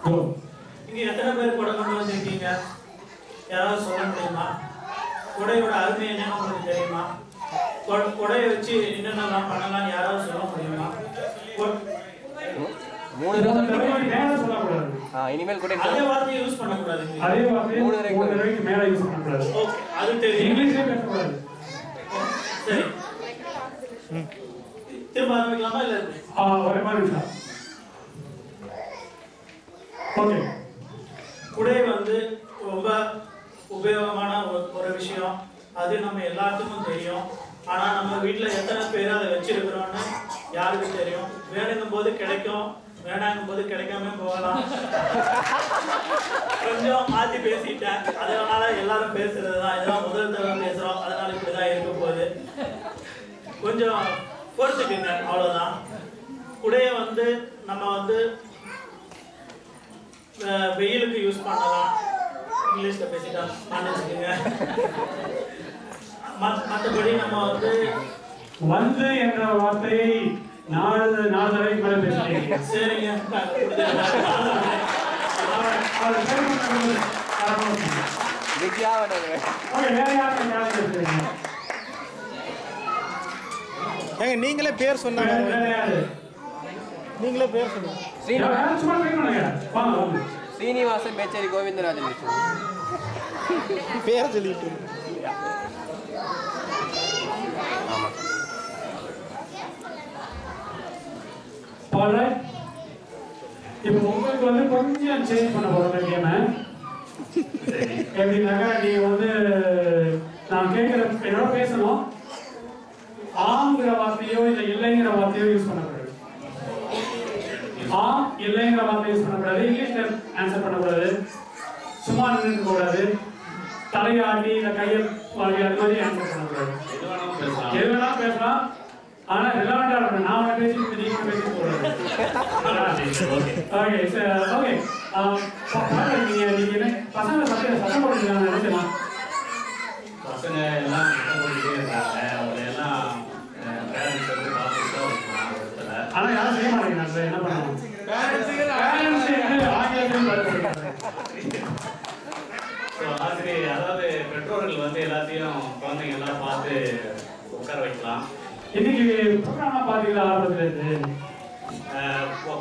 இங்க எத்தனை பேர் கொடை கொண்டு வந்திருக்கீங்க? யாராவது சொல்ல முடியுமா? கொடையோட அருமை என்னன்னு உங்களுக்கு தெரியுமா? கொடையை வச்சு என்னென்னலாம் பண்ணலாம்னு யாராவது சொல்ல முடியுமா? இனிமேல் கூட அதே வார்த்தையை யூஸ் பண்ணக்கூடாது. அதே வார்த்தையை 3 தடவைக்கு மேல யூஸ் பண்ணக்கூடாது. ஓகே, அது தெரியும். இங்கிலீஷ்லயே பேசக்கூடாது. சரி, திரும்ப ஆரம்பிக்கலாமா? இல்ல ஒரே மாதிரி இருக்கா? ஓகே. குடை வந்து ரொம்ப உபயோகமான ஒரு விஷயம். அது நம்ம எல்லாத்துக்கும் தெரியும். ஆனா நம்ம வீட்டில் எத்தனை பேர் அதை வச்சிருக்கிறோம்னு யாருக்கு தெரியும்? வேணுங்கும் போது கிடைக்கும், வேணாங்கும் போது கிடைக்காம போகலாம். கொஞ்சம் மாற்றி பேசிட்டேன், அதனால எல்லாரும் பேசுறது தான். இதெல்லாம் முதல் தடவை பேசுகிறோம், அதனால இப்படிதான் இருக்க போகுது. கொஞ்சம் பொறுத்துக்குங்க, அவ்வளோதான். குடையை வந்து நம்ம வந்து வெயிலுக்கு யூஸ் பண்ணலாம். இங்கிலீஷில் பேசிட்டா மன்னிச்சுக்கோங்க. மற்றபடி நம்ம வந்து என்ற வார்த்தையை 4 தடவைக்கு மேல பேசுறீங்க. சரிங்க, நீங்களே பேர் சொன்னாங்க. நீங்களே பேர் சொல்லுங்க. ஸ்ரீனிவாசன் மேச்சேரி கோவிந்தராஜன் பேர் சொல்லிட்டு. இப்போ உங்களுக்கு வந்து கொஞ்சம் சேஞ்ச் பண்ண போறோம் கேம. எப்படின்னாக்கா நீங்க வந்து நான் கேட்கிற என்னோட பேசணும். ஆங்கிற வார்த்தையோ இல்லை இல்லைங்கிற வார்த்தையோ யூஸ் பண்ணக்கூடாது. இல்லைங்கிற வார்த்தை யூஸ் பண்ணக்கூடாது. இங்கிலீஷ்ல ஆன்சர் பண்ணக்கூடாது. சும்மா நின்று கூடாது. தலையாட்டி இல்லை கையை வாங்கி அது மாதிரி ஆன்சர் பண்ணக்கூடாது. எது வேணாலும் பேசலாம். ஆனா ரிலவெண்டா இருக்கணும். நான் பேசிட்டு நீங்க பேசிட்டு போறது. Okay okay. நீங்க என்ன பசங்க சத்தம் போட்டுருக்காங்க நினைக்கலாம். பசங்க எல்லாம் போட்டுட்டே இருக்காங்க. அவங்க எல்லாம் பேரண்ட்ஸ் வந்து பார்த்துட்டு ஆனா யாரும் செய்ய மாட்டேங்கிறாங்க. என்ன பண்ணுவோம்? ஆசிரியர் அதாவது பெற்றோர்கள் வந்து எல்லாத்தையும் குழந்தைங்க எல்லாம் பார்த்து உட்கார வைக்கலாம். இன்னைக்கு ப்ரோக்ராம் பாத்தீங்களா? ஆரம்பத்துல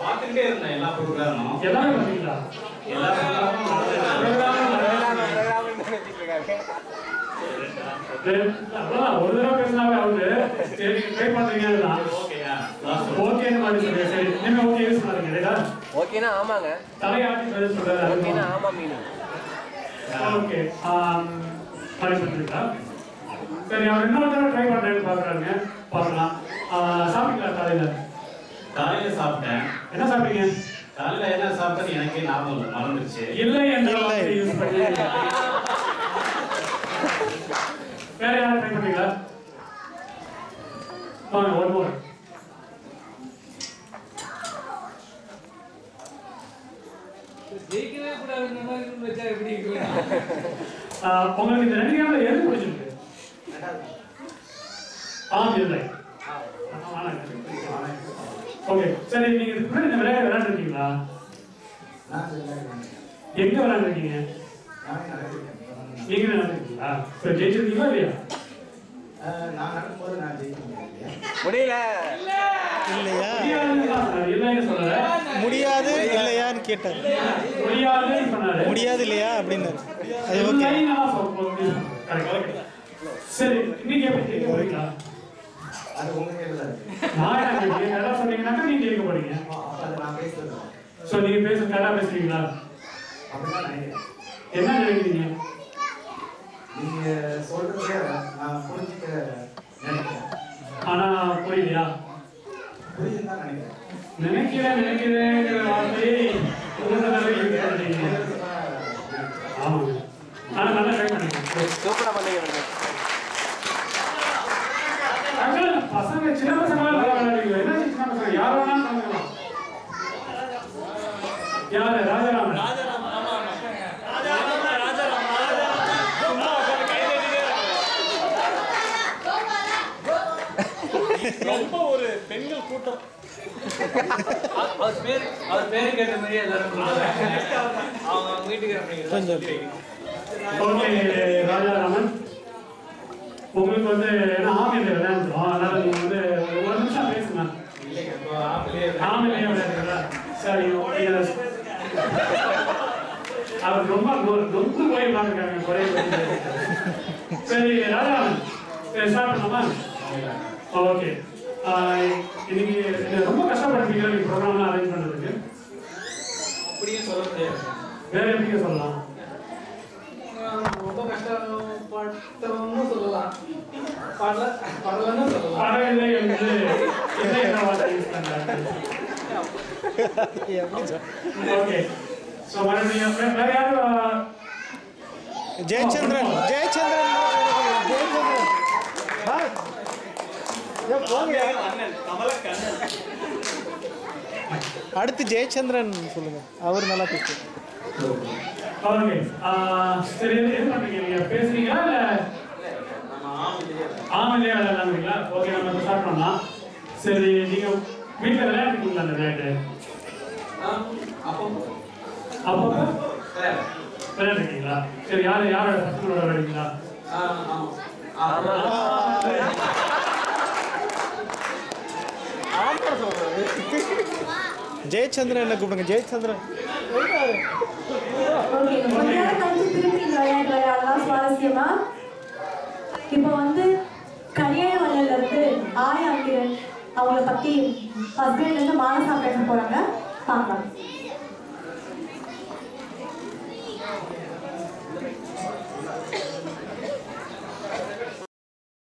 பார்த்துக்கிட்டே இருந்தேன் எல்லா ப்ரோக்ராமும். எல்லாமே பாத்தீங்களா? எல்லா ப்ரோக்ராமும் ஒரு தடவை பேசினாவே அவரு சரி ட்ரை பண்றீங்க. ஓகேன்னு மாதிரி சொல்லுங்க. சரி நீங்க ஓகே யூஸ் பண்ணுறீங்க. ஓகேனா ஆமாங்க. தலையாட்டி பதில் சொல்றாரு. ஓகேனா ஆமா மீன். ஓகே ட்ரை பண்ணுறீங்களா? சரி அவர் இன்னொரு தடவை ட்ரை பண்ணுறேன்னு பார்க்குறாங்க. பார்க்கலாம். சாப்பிட்டீங்களா காலையில்? காலையில் சாப்பிட்டேன். என்ன சாப்பிட்டீங்க? காலையில் என்ன சாப்பிட்டேன்னு எனக்கே ஞாபகம் இல்லை, மறந்துருச்சு. இல்லை என்ற யூஸ் பண்ணி வேற யாரும் ட்ரை பண்ணீங்களா? வாங்க ஒரு மோர். ஜெயிக்கவே கூடாதுன்ற மாதிரி வச்சா எப்படி இருக்கு? உங்களுக்கு இந்த 2 கேம்ல எது பிடிச்சிருக்கு? இல்லை. ஓகே சரி, நீங்க இதுக்கு முன்னாடி இந்த விளையாட்டு விளையாண்டுருக்கீங்களா? எங்க விளையாண்டுருக்கீங்க? நீங்க விளையாண்டுருக்கீங்களா? சரி ஜெயிச்சிருக்கீங்களா இல்லையா? முடியல இல்லையா? இல்லைன்னு சொல்லல. முடியாது இல்லையான்னு கேட்டார். முடியாதுன்னு சொன்னாரு. முடியாது இல்லையா அப்படின்னு. அது ஓகே. சரி நீங்க எப்படி கேட்க போறீங்களா? அது உங்க கையில இருக்கு. நான் என்ன கேட்க எல்லாம் சொன்னீங்கன்னாக்கா நீங்க கேட்க போறீங்க. அது நான் பேசுறது. சோ நீங்க கரெக்டா பேசுறீங்களா? அப்படிதான் நினைக்கிறேன். என்ன நினைக்கிறீங்க? நீங்க சொல்றத நான் புரிஞ்சுக்க நினைக்கிறேன். ஆனா புரியலையா? புரியுதுதான் நினைக்கிறேன். நினைக்கிறேங்கிற வார்த்தையை உங்களால யூஸ் பண்றீங்க. ஆமாங்க. ஆனா நல்லா ட்ரை பண்ணுங்க. சூப்பரா பண்ணீங்க. பசங்க சின்ன பசங்க விளையாடுறீங்க. என்ன சின்ன பசங்க? யார் வேணாலும் பண்ணலாம். யாரு? ராஜாராமன். ரொம்ப ஒரு பெண்கள் கூட்டம். அவர் பேரு கேட்ட மாதிரி எல்லாரும் அவங்க வீட்டுக்கு கொஞ்சம் ஓகே ராஜாராமன், உங்களுக்கு வந்து ஏன்னா ஆமியில் விளையாண்டுரும், அதனால நீங்க வந்து ஒரு நிமிஷம் பேசுங்க. ஆமிலே விளையாடுறீங்களா? சரி, அவர் ரொம்ப நொந்து போய் பார்த்துருக்காங்க குறைய. சரி ராஜாராமன், ஸ்டார்ட் பண்ணலாமா? ஓகே. இன்னைக்கு ரொம்ப கஷ்டப்பட்டுருக்கீங்க நீங்க ப்ரோக்ராம்லாம் அரேஞ்ச் பண்ணுறதுக்கு. அப்படியே சொல்ல முடியாது. வேற எப்படிங்க சொல்லலாம்? ரொம்ப கஷ்டப்பட்டவன்னு சொல்லலாம், படலன்னு சொல்லலாம். படவில்லை என்று என்ன வார்த்தை யூஸ் பண்றாங்க? ஓகே. ஸோ மறுபடியும் வேற யாரும்? ஜெயச்சந்திரன் ஜெயச்சந்திரன் அடுத்து ஜெயச்சந்திரன் சொல்லுங்க, அவர் நல்லா பேசுவார். ஓகே. சரி, எது பண்றீங்க நீங்க? பேசுறீங்களா இல்ல ஆமிலே விளையாடுறீங்களா? ஓகே, நம்ம ஸ்டார்ட் பண்ணலாம். சரி, நீங்க வீட்டில் விளையாடுறீங்களா அந்த விளையாட்டு? அப்போ விளையாடுறீங்களா? சரி, யாரோட பசங்களோட விளையாடுறீங்களா? ஜெயச்சந்திரன் என்ன கூப்பிடுங்க, ஜெயச்சந்திரன். ஓகே, கொஞ்ச நேரம் கழிச்சு திருப்பி இந்த விளையாட்டு விளையாடலாம் சுவாரஸ்யமா. இப்போ வந்து கல்யாண வலையில இருந்து ஆயா அங்கிரன் அவங்கள பத்தி ஹஸ்பண்ட்ல இருந்து மானசா பேச போறாங்க, பார்க்கலாம்.